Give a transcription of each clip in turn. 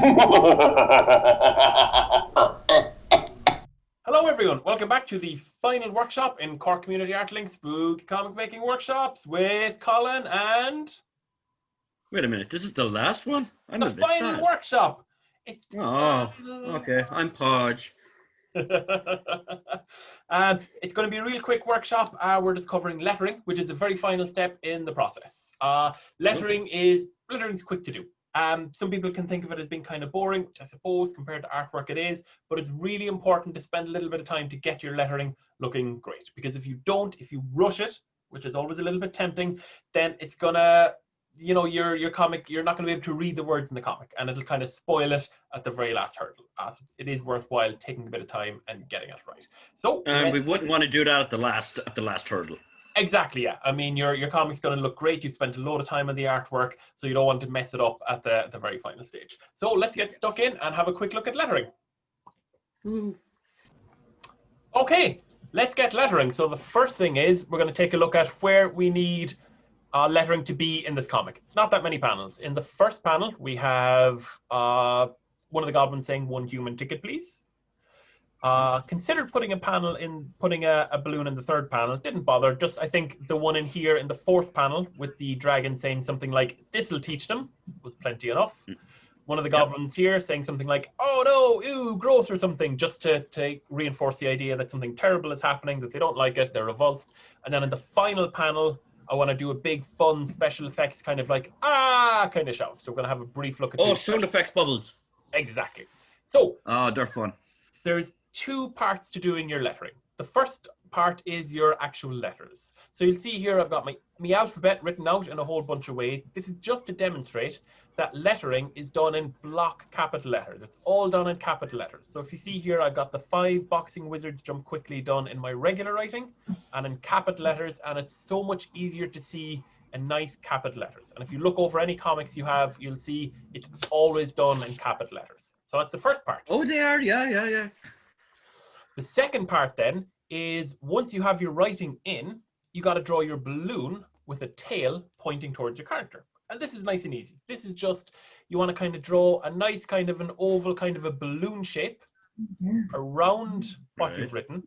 Hello everyone, welcome back to the final workshop in Cork Community Art Link Spooky Comic Making Workshops with Colin and Wait a minute, this is the last one? I'm the a bit final sad. workshop. It's the Oh, final. okay. I'm Podge. It's going to be a real quick workshop. We're just covering lettering, which is a very final step in the process. Lettering is quick to do. Some people can think of it as being kind of boring, which I suppose compared to artwork it is, but it's really important to spend a little bit of time to get your lettering looking great. Because if you don't, if you rush it, which is always a little bit tempting, then it's gonna, you know, your comic, you're not going to be able to read the words in the comic, and it'll kind of spoil it at the very last hurdle. So it is worthwhile taking a bit of time and getting it right. So And we wouldn't want to do that at the last hurdle. exactly, yeah. I mean, your comic's going to look great. You've spent a load of time on the artwork, so you don't want to mess it up at the very final stage. So let's get stuck in and have a quick look at lettering. Ooh. Okay, let's get lettering. So the first thing is we're going to take a look at where we need lettering to be in this comic. Not that many panels. In the first panel, we have one of the goblins saying, "1 human ticket, please." Considered putting a balloon in the third panel. Didn't bother. Just, I think the one in here in the fourth panel with the dragon saying something like, "This'll teach them," was plenty enough. One of the goblins here saying something like, "Oh no, ew, gross," or something, just to reinforce the idea that something terrible is happening, that they don't like it, they're revulsed. And then in the final panel, I want to do a big fun special effects kind of like, kind of shout. So we're going to have a brief look at Sound effects bubbles. Exactly. So They're fun. there's 2 parts to doing your lettering. The first part is your actual letters. So you'll see here I've got my alphabet written out in a whole bunch of ways. This is just to demonstrate that lettering is done in block capital letters. It's all done in capital letters. So if you see here, I've got the 5 boxing wizards jump quickly done in my regular writing and in capital letters, and it's so much easier to see in nice capital letters. And if you look over any comics you have, you'll see it's always done in capital letters. So that's the first part. Oh, they are, yeah. The second part then is once you have your writing in, you got to draw your balloon with a tail pointing towards your character. And this is nice and easy. This is just, you want to kind of draw a nice kind of an oval, kind of a balloon shape around what you've written,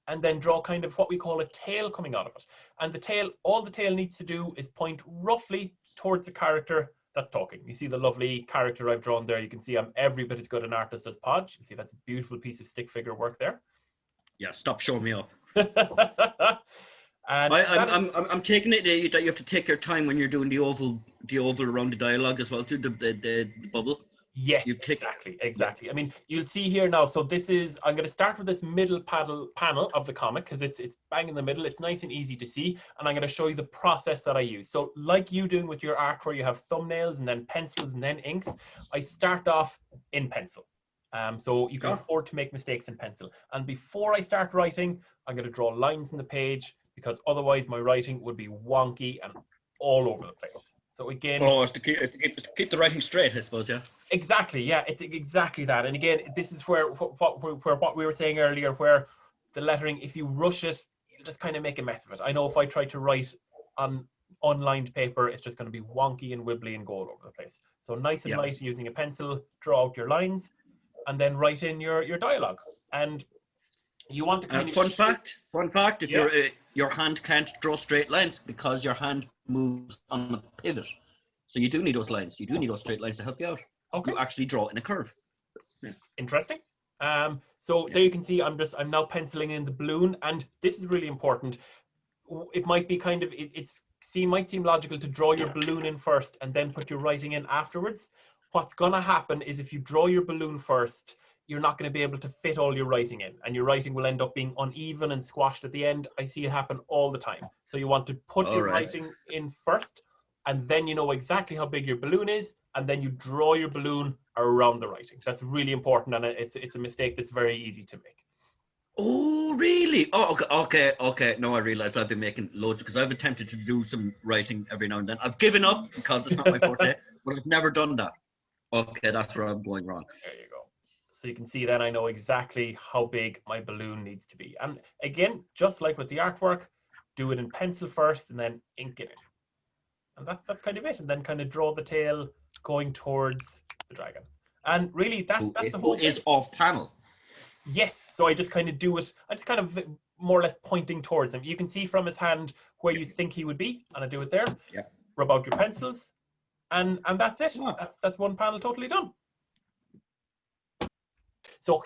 and then draw kind of what we call a tail coming out of it. And the tail, all the tail needs to do is point roughly towards the character that's talking. You see the lovely character I've drawn there. You can see I'm every bit as good an artist as Podge. You see that's a beautiful piece of stick figure work there. Yeah, stop showing me up. And I'm taking it that you have to take your time when you're doing the oval around the dialogue as well, too, the bubble. Yes, exactly. I mean, you'll see here now. So this is, I'm going to start with this middle panel of the comic because it's bang in the middle. It's nice and easy to see, and I'm going to show you the process that I use. So like you doing with your art, where you have thumbnails and then pencils and then inks, I start off in pencil. So you can afford to make mistakes in pencil. And before I start writing, I'm going to draw lines in the page because otherwise my writing would be wonky and all over the place. So again, it's to keep the writing straight, I suppose, yeah. Exactly, yeah, it's exactly that. And again, this is where what we were saying earlier, where the lettering, if you rush it, you'll just kind of make a mess of it. I know if I try to write on unlined paper, it's just going to be wonky and wibbly and go all over the place. So nice and light using a pencil, draw out your lines, and then write in your dialogue. And you want to kind of fun fact, if your hand can't draw straight lines because your hand moves on a pivot. So you do need those lines. You do need those straight lines to help you out. Okay. You actually draw in a curve. Yeah. Interesting. So there you can see I'm now penciling in the balloon, and this is really important. It might be kind of might seem logical to draw your balloon in first and then put your writing in afterwards. What's gonna happen is if you draw your balloon first, you're not going to be able to fit all your writing in, and your writing will end up being uneven and squashed at the end. I see it happen all the time. So you want to put your writing in first, and then you know exactly how big your balloon is, and then you draw your balloon around the writing. That's really important, and it's a mistake that's very easy to make. Oh, really? Oh, okay. Now I realize I've been making loads because I've attempted to do some writing every now and then. I've given up because it's not my forte, but I've never done that. Okay, that's where I'm going wrong. There you go. So you can see then I know exactly how big my balloon needs to be. And again, just like with the artwork, do it in pencil first and then ink it in. And that's kind of it. And then kind of draw the tail going towards the dragon. And really, that's the who whole is thing. off panel. Yes, so I just kind of do it. I just kind of more or less pointing towards him. You can see from his hand where you think he would be, and I do it there. Yeah. Rub out your pencils, and that's it. Oh. That's one panel totally done. So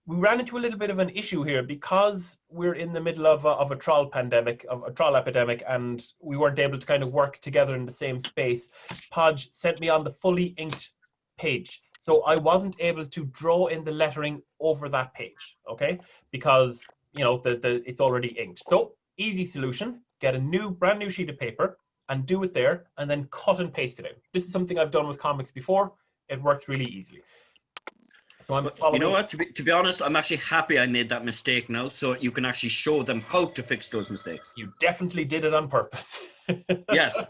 we ran into a little bit of an issue here because we're in the middle of a trial pandemic, of a trial epidemic, and we weren't able to kind of work together in the same space. Podge sent me on the fully inked page. So I wasn't able to draw in the lettering over that page, okay? Because, you know, it's already inked. So easy solution, get a brand new sheet of paper and do it there and then cut and paste it in. This is something I've done with comics before. It works really easily. So I'm following. You know what? To be honest, I'm actually happy I made that mistake now, so you can actually show them how to fix those mistakes. You definitely did it on purpose. Yes.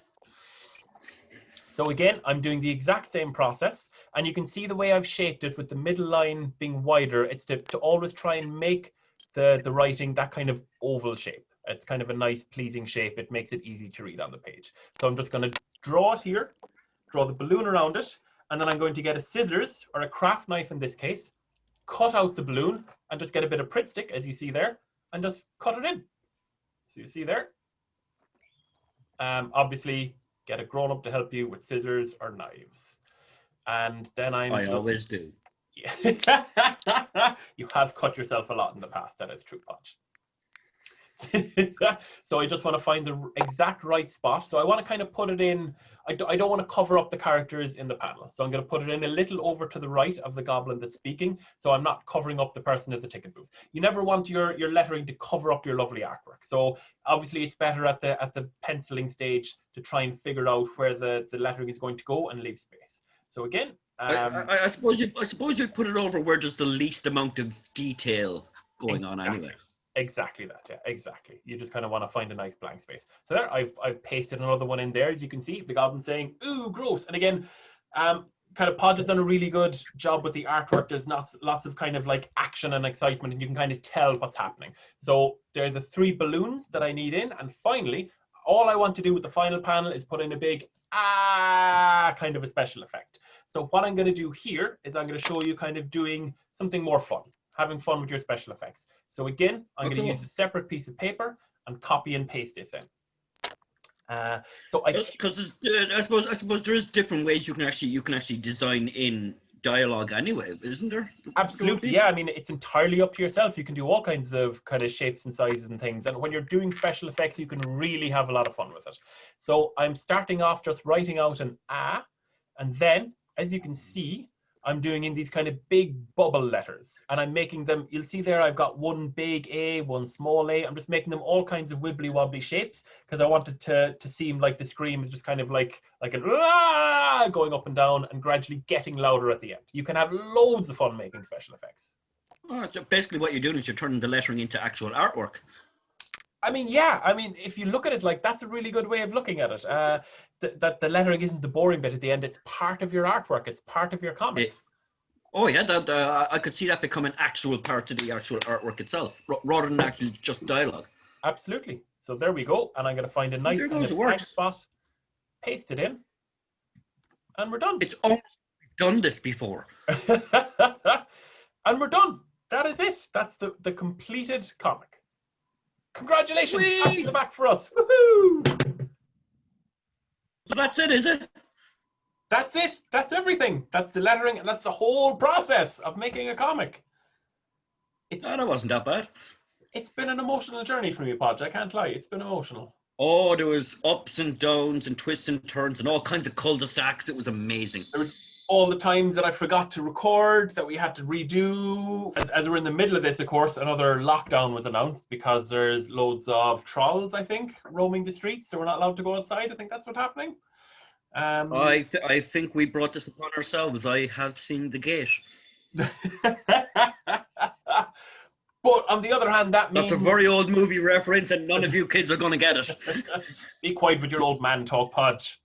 So again, I'm doing the exact same process, and you can see the way I've shaped it with the middle line being wider. It's to always try and make the writing that kind of oval shape. It's kind of a nice, pleasing shape. It makes it easy to read on the page. So I'm just going to draw it here, draw the balloon around it, and then I'm going to get a scissors, or a craft knife in this case, cut out the balloon, and just get a bit of Pritt stick, as you see there, and just cut it in. So you see there. Obviously, get a grown-up to help you with scissors or knives. And then I always do. Yeah. You have cut yourself a lot in the past, that is true, Podge. So I just want to find the exact right spot. So I want to kind of put it in, I don't want to cover up the characters in the panel. So I'm going to put it in a little over to the right of the goblin that's speaking. So I'm not covering up the person at the ticket booth. You never want your lettering to cover up your lovely artwork. So obviously it's better at the penciling stage to try and figure out where the lettering is going to go and leave space. So again, I suppose you put it over where there's the least amount of detail going on anyway. Exactly that, yeah, exactly. You just kind of want to find a nice blank space. So there, I've pasted another one in there, as you can see, the goblin saying, "Ooh, gross." And again, kind of Podge has done a really good job with the artwork. There's lots of kind of like action and excitement, and you can kind of tell what's happening. So there's the 3 balloons that I need in, and finally, all I want to do with the final panel is put in a big kind of a special effect. So what I'm going to do here is I'm going to show you kind of doing something more fun, having fun with your special effects. So again, I'm going to use a separate piece of paper and copy and paste this in. Because I suppose there is different ways you can actually design in dialogue anyway, isn't there? Absolutely, yeah. I mean, it's entirely up to yourself. You can do all kinds of kind of shapes and sizes and things. And when you're doing special effects, you can really have a lot of fun with it. So I'm starting off just writing out an A, and then, as you can see, I'm doing in these kind of big bubble letters, and I'm making them, you'll see there I've got one big A, one small a. I'm just making them all kinds of wibbly wobbly shapes because I wanted to seem like the scream is just kind of like an going up and down and gradually getting louder at the end. You can have loads of fun making special effects. Oh, so basically what you're doing is you're turning the lettering into actual artwork. I mean, yeah, I mean, if you look at it like that's a really good way of looking at it. That the lettering isn't the boring bit at the end. It's part of your artwork. It's part of your comic. I could see that become an actual part of the actual artwork itself, rather than actually just dialogue. Absolutely. So there we go. And I'm going to find a nice kind of blank spot, paste it in, and we're done. It's almost done this before. And we're done. That is it. That's the completed comic. Congratulations! Pat in the back for us. Woohoo! So that's it, is it? That's it. That's everything. That's the lettering, and that's the whole process of making a comic. That wasn't that bad. It's been an emotional journey for me, Podge. I can't lie. It's been emotional. Oh, there was ups and downs and twists and turns and all kinds of cul-de-sacs. It was amazing. There was all the times that I forgot to record, that we had to redo. As we're in the middle of this, of course, another lockdown was announced because there's loads of trolls, I think, roaming the streets, so we're not allowed to go outside. I think that's what's happening. I think we brought this upon ourselves. I have seen the gate. But on the other hand, that means... That's a very old movie reference and none of you kids are going to get it. Be quiet with your old man talk, Podge.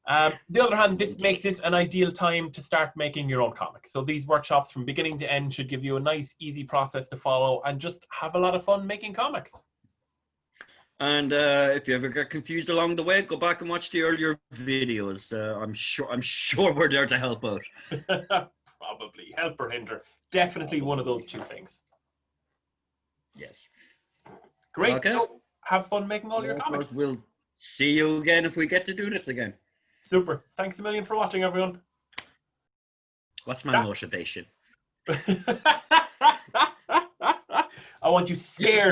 The other hand, this makes this an ideal time to start making your own comic. So these workshops from beginning to end should give you a nice, easy process to follow and just have a lot of fun making comics. And if you ever get confused along the way, go back and watch the earlier videos. I'm sure we're there to help out. Probably help or hinder. Definitely one of those two things. Yes. Great. Okay. So, have fun making all your I comics. suppose we'll see you again if we get to do this again. Super. Thanks a million for watching, everyone. What's my motivation? I want you scared.